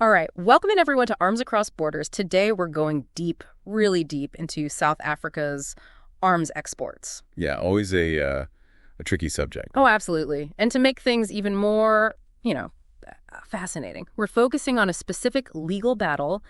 All right, welcoming everyone to Arms Across Borders. Today we're going deep, really deep into South Africa's arms exports. Yeah, always a tricky subject. Oh, absolutely. And to make things even more, you know, fascinating, we're focusing on a specific legal battle.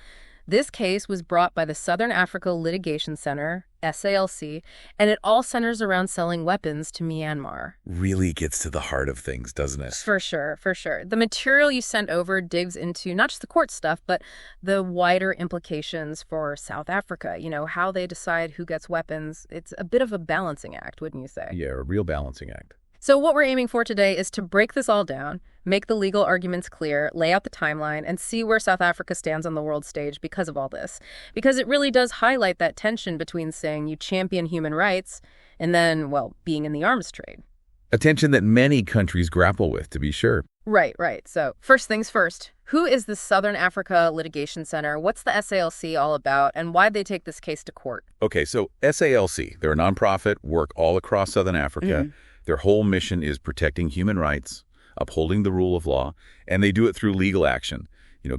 This case was brought by the Southern Africa Litigation Center, SALC, and it all centers around selling weapons to Myanmar. Really gets to the heart of things, doesn't it? For sure, for sure. The material you sent over digs into not just the court stuff, but the wider implications for South Africa, how they decide who gets weapons. It's a bit of a balancing act, wouldn't you say? Yeah, a real balancing act. So what we're aiming for today is to break this all down, make the legal arguments clear, lay out the timeline, and see where South Africa stands on the world stage because of all this. Because it really does highlight that tension between saying you champion human rights and then, well, being in the arms trade. A tension that many countries grapple with, to be sure. Right. So first things first, who is the Southern Africa Litigation Center? What's the SALC all about? And why'd they take this case to court? Okay, so SALC, they're a nonprofit, work all across Southern Africa. Mm-hmm. Their whole mission is protecting human rights, upholding the rule of law, and they do it through legal action,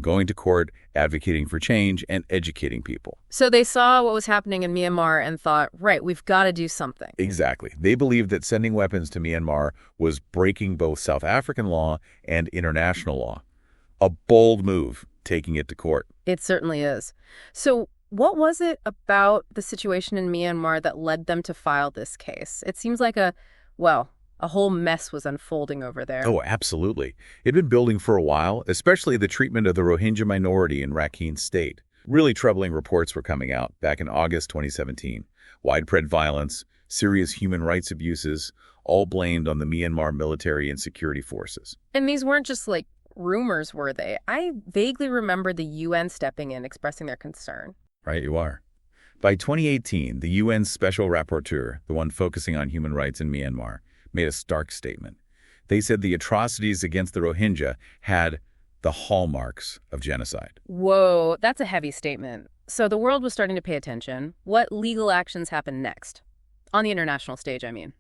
going to court, advocating for change, and educating people. So they saw what was happening in Myanmar and thought, right, we've got to do something. Exactly. They believed that sending weapons to Myanmar was breaking both South African law and international law. A bold move, taking it to court. It certainly is. So what was it about the situation in Myanmar that led them to file this case? It seems like a whole mess was unfolding over there. Oh, absolutely. It'd been building for a while, especially the treatment of the Rohingya minority in Rakhine State. Really troubling reports were coming out back in August 2017. Widespread violence, serious human rights abuses, all blamed on the Myanmar military and security forces. And these weren't just like rumors, were they? I vaguely remember the UN stepping in, expressing their concern. Right, you are. By 2018, the UN's special rapporteur, the one focusing on human rights in Myanmar, made a stark statement. They said the atrocities against the Rohingya had the hallmarks of genocide. Whoa, that's a heavy statement. So the world was starting to pay attention. What legal actions happened next? On the international stage, I mean.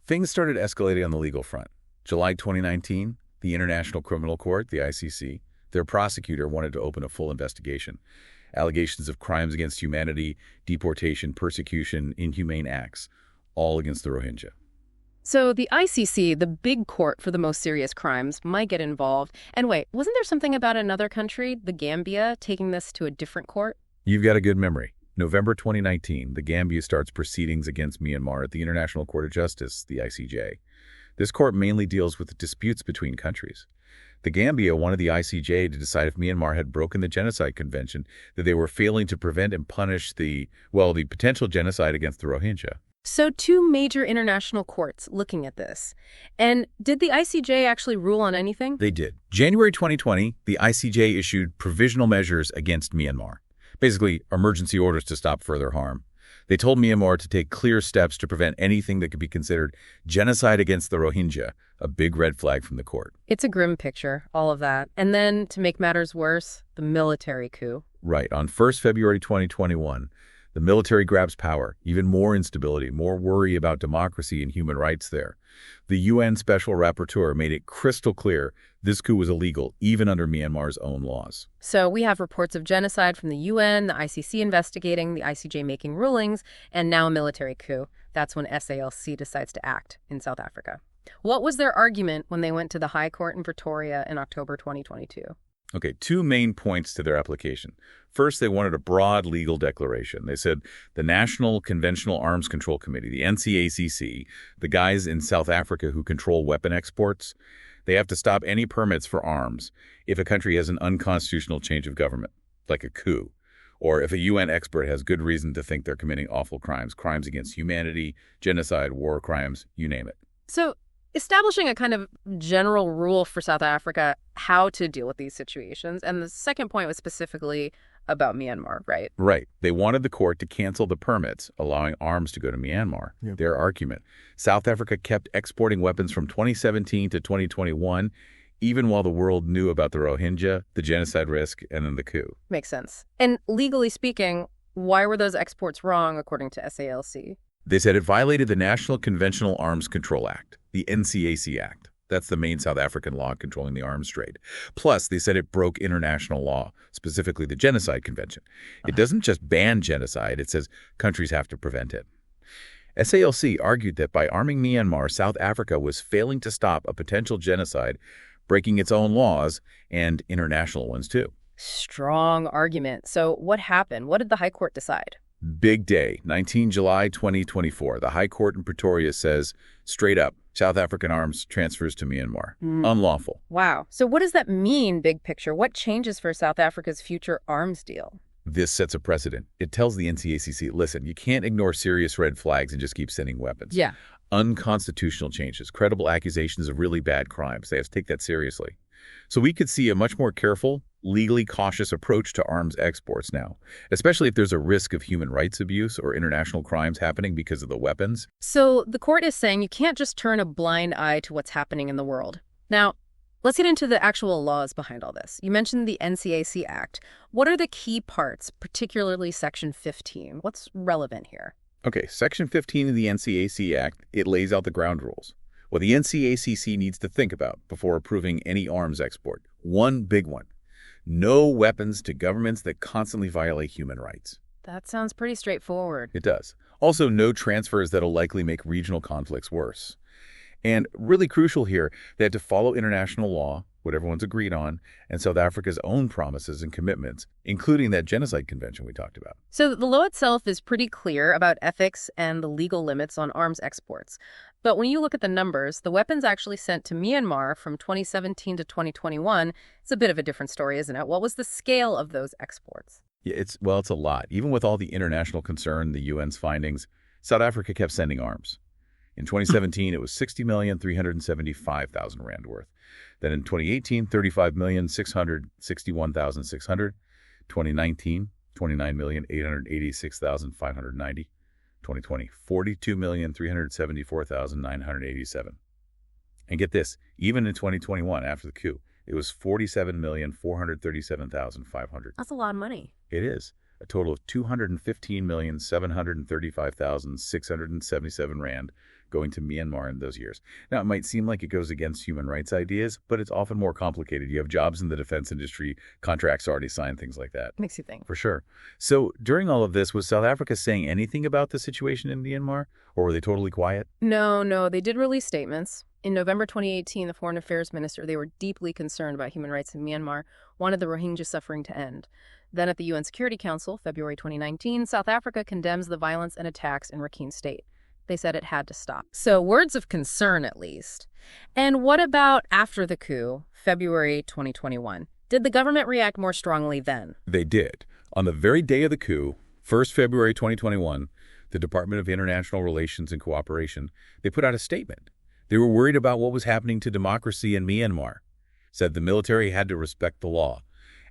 Things started escalating on the legal front. July 2019, the International Criminal Court, the ICC, their prosecutor wanted to open a full investigation. Allegations of crimes against humanity, deportation, persecution, inhumane acts, all against the Rohingya. So the ICC, the big court for the most serious crimes, might get involved. And wait, wasn't there something about another country, the Gambia, taking this to a different court? You've got a good memory. November 2019, the Gambia starts proceedings against Myanmar at the International Court of Justice, the ICJ. This court mainly deals with disputes between countries. The Gambia wanted the ICJ to decide if Myanmar had broken the Genocide Convention, that they were failing to prevent and punish the potential genocide against the Rohingya. So two major international courts looking at this. And did the ICJ actually rule on anything? They did. January 2020, the ICJ issued provisional measures against Myanmar. Basically, emergency orders to stop further harm. They told Myanmar to take clear steps to prevent anything that could be considered genocide against the Rohingya, a big red flag from the court. It's a grim picture, all of that. And then, to make matters worse, the military coup. Right. On 1st February 2021, the military grabs power, even more instability, more worry about democracy and human rights there. The UN Special Rapporteur made it crystal clear this coup was illegal, even under Myanmar's own laws. So we have reports of genocide from the UN, the ICC investigating, the ICJ making rulings, and now a military coup. That's when SALC decides to act in South Africa. What was their argument when they went to the High Court in Pretoria in October 2022? Okay, two main points to their application. First, they wanted a broad legal declaration. They said the National Conventional Arms Control Committee, the NCACC, the guys in South Africa who control weapon exports, they have to stop any permits for arms if a country has an unconstitutional change of government, like a coup, or if a UN expert has good reason to think they're committing awful crimes, crimes against humanity, genocide, war crimes, you name it. So establishing a kind of general rule for South Africa how to deal with these situations. And the second point was specifically about Myanmar, right? Right. They wanted the court to cancel the permits allowing arms to go to Myanmar. Yep. Their argument. South Africa kept exporting weapons from 2017 to 2021, even while the world knew about the Rohingya, the genocide risk, and then the coup. Makes sense. And legally speaking, why were those exports wrong, according to SALC? They said it violated the National Conventional Arms Control Act, the NCAC Act. That's the main South African law controlling the arms trade. Plus, they said it broke international law, specifically the Genocide Convention. It doesn't just ban genocide, it says countries have to prevent it. SALC argued that by arming Myanmar, South Africa was failing to stop a potential genocide, breaking its own laws and international ones too. Strong argument. So what happened? What did the High Court decide? Big day, 19 July 2024. The High Court in Pretoria says, straight up, South African arms transfers to Myanmar. Unlawful. Wow. So what does that mean, big picture? What changes for South Africa's future arms deal? This sets a precedent. It tells the NCACC, listen, you can't ignore serious red flags and just keep sending weapons. Yeah. Unconstitutional changes, credible accusations of really bad crimes. They have to take that seriously. So we could see a much more careful, legally cautious approach to arms exports now, especially if there's a risk of human rights abuse or international crimes happening because of the weapons. So the court is saying you can't just turn a blind eye to what's happening in the world. Now, let's get into the actual laws behind all this. You mentioned the NCAC Act. What are the key parts, particularly Section 15? What's relevant here? Okay, Section 15 of the NCAC Act, it lays out the ground rules. What the NCACC needs to think about before approving any arms export. One big one. No weapons to governments that constantly violate human rights. That sounds pretty straightforward. It does. Also, no transfers that'll likely make regional conflicts worse. And really crucial here, they had to follow international law, what everyone's agreed on, and South Africa's own promises and commitments, including that Genocide Convention we talked about. So the law itself is pretty clear about ethics and the legal limits on arms exports. But when you look at the numbers, the weapons actually sent to Myanmar from 2017 to 2021, it's a bit of a different story, isn't it? What was the scale of those exports? Yeah, it's a lot. Even with all the international concern, the UN's findings, South Africa kept sending arms. In 2017, it was 60,375,000 rand worth. Then in 2018, 35,661,600. 2019, 29,886,590. 2020, 42,374,987. And get this, even in 2021, after the coup, it was 47,437,500. That's a lot of money. It is. A total of 215,735,677 rand going to Myanmar in those years. Now, it might seem like it goes against human rights ideas, but it's often more complicated. You have jobs in the defense industry, contracts already signed, things like that. Makes you think. For sure. So during all of this, was South Africa saying anything about the situation in Myanmar, or were they totally quiet? No, they did release statements. In November 2018, the Foreign Affairs Minister, they were deeply concerned about human rights in Myanmar, wanted the Rohingya suffering to end. Then at the UN Security Council, February 2019, South Africa condemns the violence and attacks in Rakhine State. They said it had to stop. So words of concern, at least. And what about after the coup, February 2021? Did the government react more strongly then? They did. On the very day of the coup, 1st February 2021, the Department of International Relations and Cooperation, they put out a statement. They were worried about what was happening to democracy in Myanmar, said the military had to respect the law.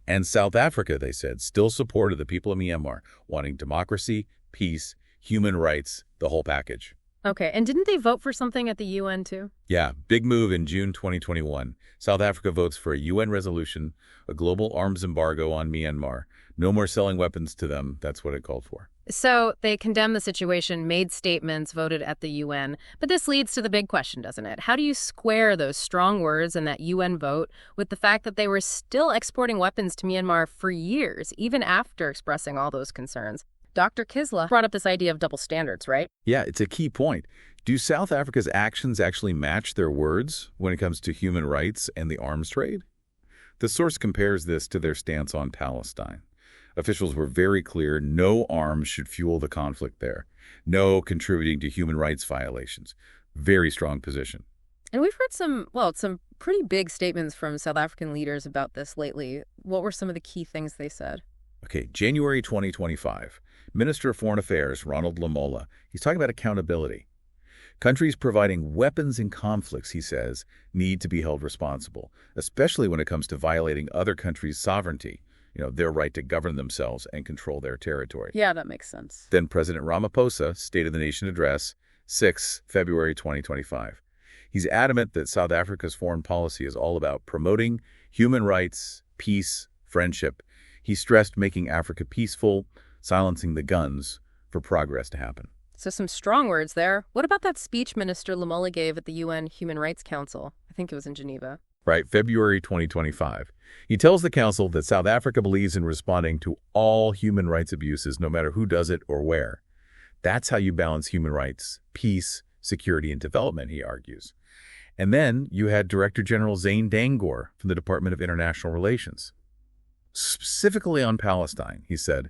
And South Africa, they said, still supported the people of Myanmar, wanting democracy, peace, human rights, the whole package. Okay, and didn't they vote for something at the UN too? Yeah, big move in June 2021. South Africa votes for a UN resolution, a global arms embargo on Myanmar. No more selling weapons to them. That's what it called for. So they condemned the situation, made statements, voted at the UN. But this leads to the big question, doesn't it? How do you square those strong words and that UN vote with the fact that they were still exporting weapons to Myanmar for years, even after expressing all those concerns? Dr. Kisla brought up this idea of double standards, right? Yeah, it's a key point. Do South Africa's actions actually match their words when it comes to human rights and the arms trade? The source compares this to their stance on Palestine. Officials were very clear no arms should fuel the conflict there. No contributing to human rights violations. Very strong position. And we've heard some pretty big statements from South African leaders about this lately. What were some of the key things they said? Okay, January 2025. Minister of Foreign Affairs, Ronald Lamola, he's talking about accountability. Countries providing weapons in conflicts, he says, need to be held responsible, especially when it comes to violating other countries' sovereignty, their right to govern themselves and control their territory. Yeah, that makes sense. Then President Ramaphosa, State of the Nation Address, 6 February 2025. He's adamant that South Africa's foreign policy is all about promoting human rights, peace, friendship. He stressed making Africa peaceful, silencing the guns for progress to happen. So some strong words there. What about that speech Minister Lamola gave at the UN Human Rights Council? I think it was in Geneva. Right, February 2025. He tells the council that South Africa believes in responding to all human rights abuses, no matter who does it or where. That's how you balance human rights, peace, security, and development, he argues. And then you had Director General Zane Dangor from the Department of International Relations. Specifically on Palestine, he said,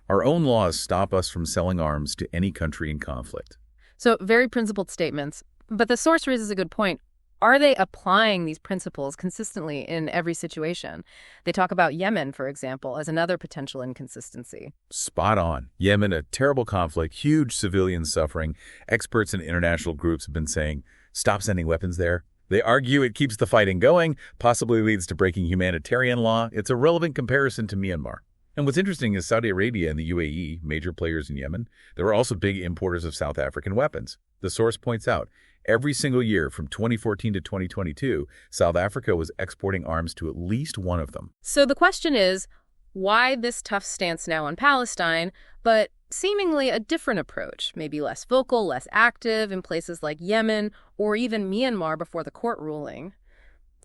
our own laws stop us from selling arms to any country in conflict. So very principled statements. But the source raises a good point. Are they applying these principles consistently in every situation? They talk about Yemen, for example, as another potential inconsistency. Spot on. Yemen, a terrible conflict, huge civilian suffering. Experts and international groups have been saying, stop sending weapons there. They argue it keeps the fighting going, possibly leads to breaking humanitarian law. It's a relevant comparison to Myanmar. And what's interesting is Saudi Arabia and the UAE, major players in Yemen, they were also big importers of South African weapons. The source points out, every single year from 2014 to 2022, South Africa was exporting arms to at least one of them. So the question is, why this tough stance now on Palestine, but seemingly a different approach, maybe less vocal, less active in places like Yemen or even Myanmar before the court ruling?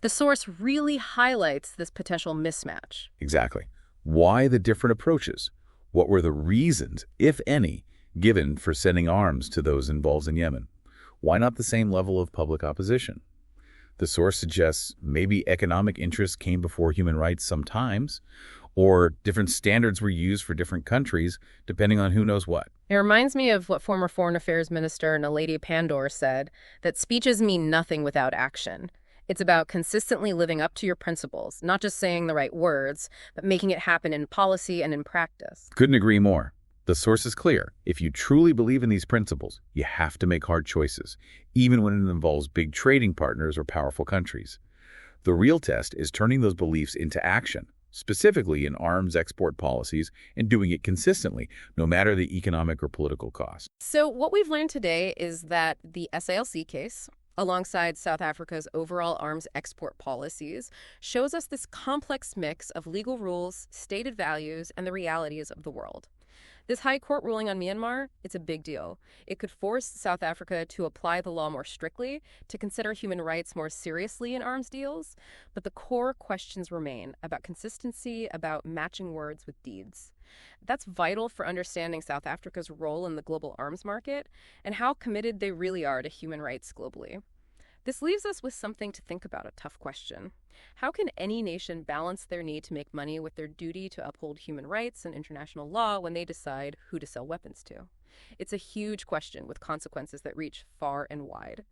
The source really highlights this potential mismatch. Exactly. Why the different approaches? What were the reasons, if any, given for sending arms to those involved in Yemen? Why not the same level of public opposition? The source suggests maybe economic interests came before human rights sometimes, or different standards were used for different countries, depending on who knows what. It reminds me of what former Foreign Affairs Minister Naledi Pandor said, that speeches mean nothing without action. It's about consistently living up to your principles, not just saying the right words, but making it happen in policy and in practice. Couldn't agree more. The source is clear. If you truly believe in these principles, you have to make hard choices, even when it involves big trading partners or powerful countries. The real test is turning those beliefs into action, specifically in arms export policies, and doing it consistently, no matter the economic or political cost. So what we've learned today is that the SALC case, alongside South Africa's overall arms export policies, shows us this complex mix of legal rules, stated values, and the realities of the world. This high court ruling on Myanmar, it's a big deal. It could force South Africa to apply the law more strictly, to consider human rights more seriously in arms deals. But the core questions remain about consistency, about matching words with deeds. That's vital for understanding South Africa's role in the global arms market and how committed they really are to human rights globally. This leaves us with something to think about, a tough question. How can any nation balance their need to make money with their duty to uphold human rights and international law when they decide who to sell weapons to? It's a huge question with consequences that reach far and wide.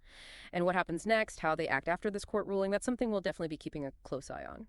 And what happens next, how they act after this court ruling, that's something we'll definitely be keeping a close eye on.